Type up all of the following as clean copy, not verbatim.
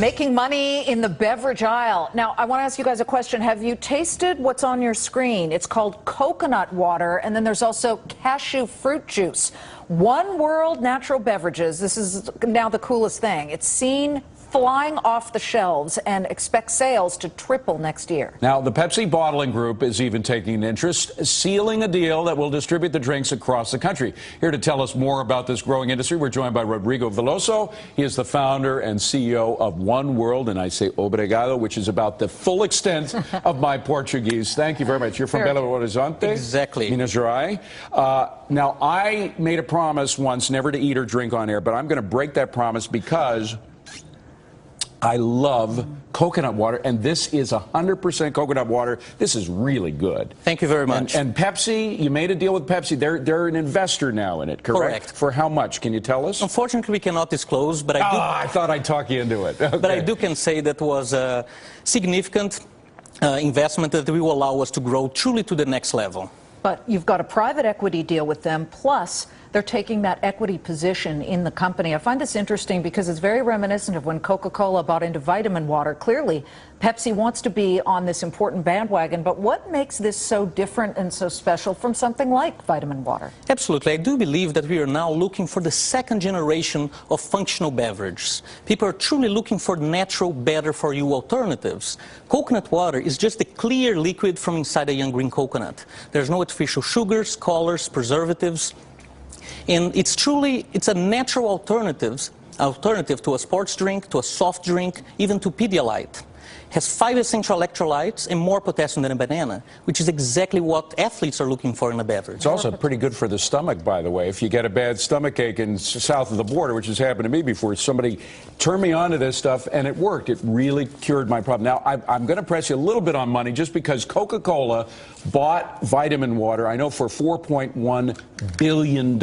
Making money in the beverage aisle. Now, I want to ask you guys a question. Have you tasted what's on your screen? It's called coconut water, and then there's also cashew fruit juice. One World Natural Beverages. This is now the coolest thing. It's seen flying off the shelves and expects sales to triple next year. Now, the Pepsi bottling group is even taking an interest, sealing a deal that will distribute the drinks across the country. Here to tell us more about this growing industry, we're joined by Rodrigo Veloso. He is the founder and CEO of One World, and I say obrigado, which is about the full extent of my Portuguese. Thank you very much. You're from Belo Horizonte? Exactly. Minas Gerais. Now, I made a promise once never to eat or drink on air, but I'm going to break that promise because I love coconut water, and this is 100% coconut water. This is really good. Thank you very much. And Pepsi, you made a deal with Pepsi. They're an investor now in it, correct? For how much? Can you tell us? Unfortunately, we cannot disclose, but I do. I thought I'd talk you into it. Okay. But I can say that was a significant investment that will allow us to grow truly to the next level. But you've got a private equity deal with them, plus they're taking that equity position in the company. I find this interesting because it's very reminiscent of when Coca-Cola bought into vitamin water. Clearly, Pepsi wants to be on this important bandwagon, but what makes this so different and so special from something like vitamin water? Absolutely. I do believe that we are now looking for the second generation of functional beverages. People are truly looking for natural, better-for-you alternatives. Coconut water is just a clear liquid from inside a young green coconut. There's no artificial sugars, colors, preservatives. And it's a natural alternative to a sports drink, to a soft drink, even to Pedialyte. Has 5 essential electrolytes and more potassium than a banana, which is exactly what athletes are looking for in a beverage. It's also pretty good for the stomach, by the way. If you get a bad stomach ache south of the border, which has happened to me before, somebody turned me on to this stuff, and it worked. It really cured my problem. Now, I'm going to press you a little bit on money just because Coca-Cola bought vitamin water, I know, for $4.1 billion.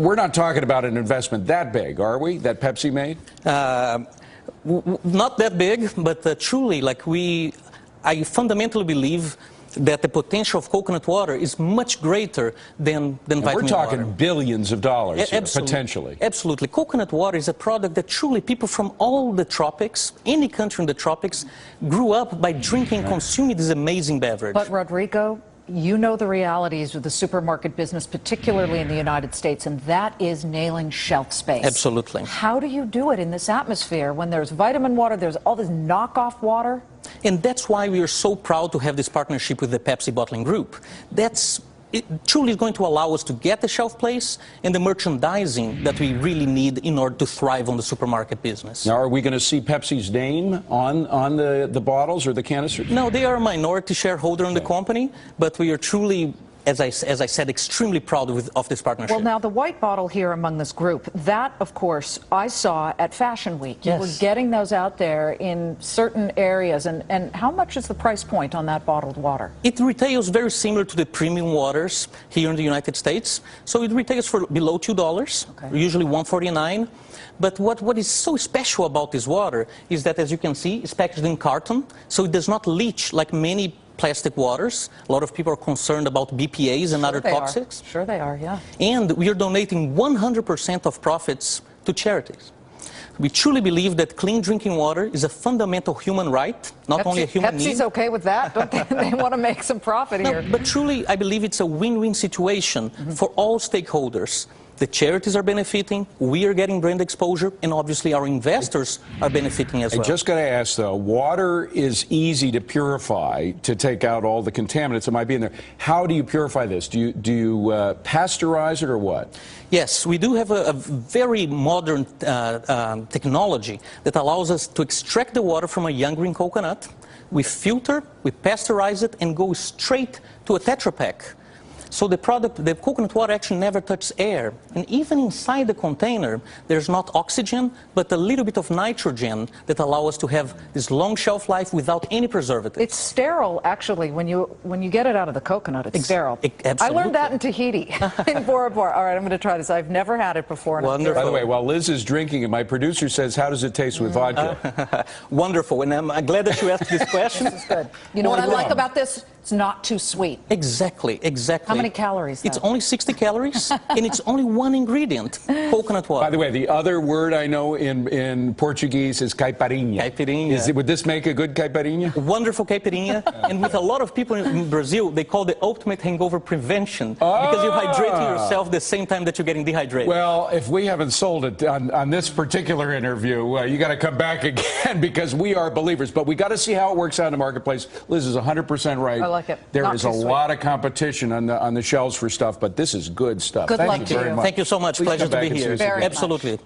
We're not talking about an investment that big, are we, that Pepsi made? Not that big, but truly, I fundamentally believe that the potential of coconut water is much greater than vitamin water. We're talking billions of dollars here, potentially. Absolutely. Coconut water is a product that truly people from all the tropics, any country in the tropics, grew up by drinking and consuming this amazing beverage. But Rodrigo, you know the realities of the supermarket business, particularly in the United States, and that is nailing shelf space. Absolutely. How do you do it in this atmosphere when there's vitamin water, there's all this knockoff water? And that's why we are so proud to have this partnership with the Pepsi Bottling Group. It truly is going to allow us to get the shelf place and the merchandising that we really need in order to thrive on the supermarket business. Now, are we going to see Pepsi's name on the bottles or the canisters? No, they are a minority shareholder in the company, but we are truly, as I said, extremely proud of this partnership. Well, now, the white bottle here among this group, that, of course, I saw at Fashion Week. You were getting those out there in certain areas. And how much is the price point on that bottled water? It retails very similar to the premium waters here in the United States. So it retails for below $2, usually $1.49. But what is so special about this water is that, as you can see, it's packaged in carton, so it does not leach like many plastic waters. A lot of people are concerned about BPAs and other toxics. Sure they are, yeah. And we are donating 100% of profits to charities. We truly believe that clean drinking water is a fundamental human right, not only a human need. Pepsi's okay with that, don't they? They want to make some profit here. But truly, I believe it's a win-win situation for all stakeholders. The charities are benefiting, we are getting brand exposure, and obviously our investors are benefiting as well. I just got to ask, though, water is easy to purify to take out all the contaminants that might be in there. How do you purify this? Do you pasteurize it or what? Yes, we do have a very modern technology that allows us to extract the water from a young green coconut. We filter, we pasteurize it, and go straight to a Tetra Pak. So the coconut water actually never touches air. And even inside the container, there's not oxygen, but a little bit of nitrogen that allow us to have this long shelf life without any preservatives. It's sterile, actually. When you get it out of the coconut, it's sterile. Absolutely. I learned that in Tahiti, in Bora Bora. All right, I'm going to try this. I've never had it before. Wonderful. By the way, while Liz is drinking it, my producer says, how does it taste with vodka? Wonderful. And I'm glad that you asked this question. This is good. You know what I like about this? it's not too sweet. Exactly, exactly. How many calories, It's though? only 60 calories, and it's only one ingredient, coconut water. By the way, the other word I know in Portuguese is caipirinha. Caipirinha. Would this make a good caipirinha? Wonderful caipirinha, and with a lot of people in Brazil, they call the ultimate hangover prevention, because you hydrate yourself the same time that you're getting dehydrated. Well, if we haven't sold it on this particular interview, you got to come back again, because we are believers. But we got to see how it works out in the marketplace. Liz is 100% right. I like it. There Not is too a sweet. lot of competition on the shelves for stuff, but this is good stuff. Good luck Thank you to very you. much. Thank you so much. Please Pleasure come to back be and see here. us again. Very much. Absolutely.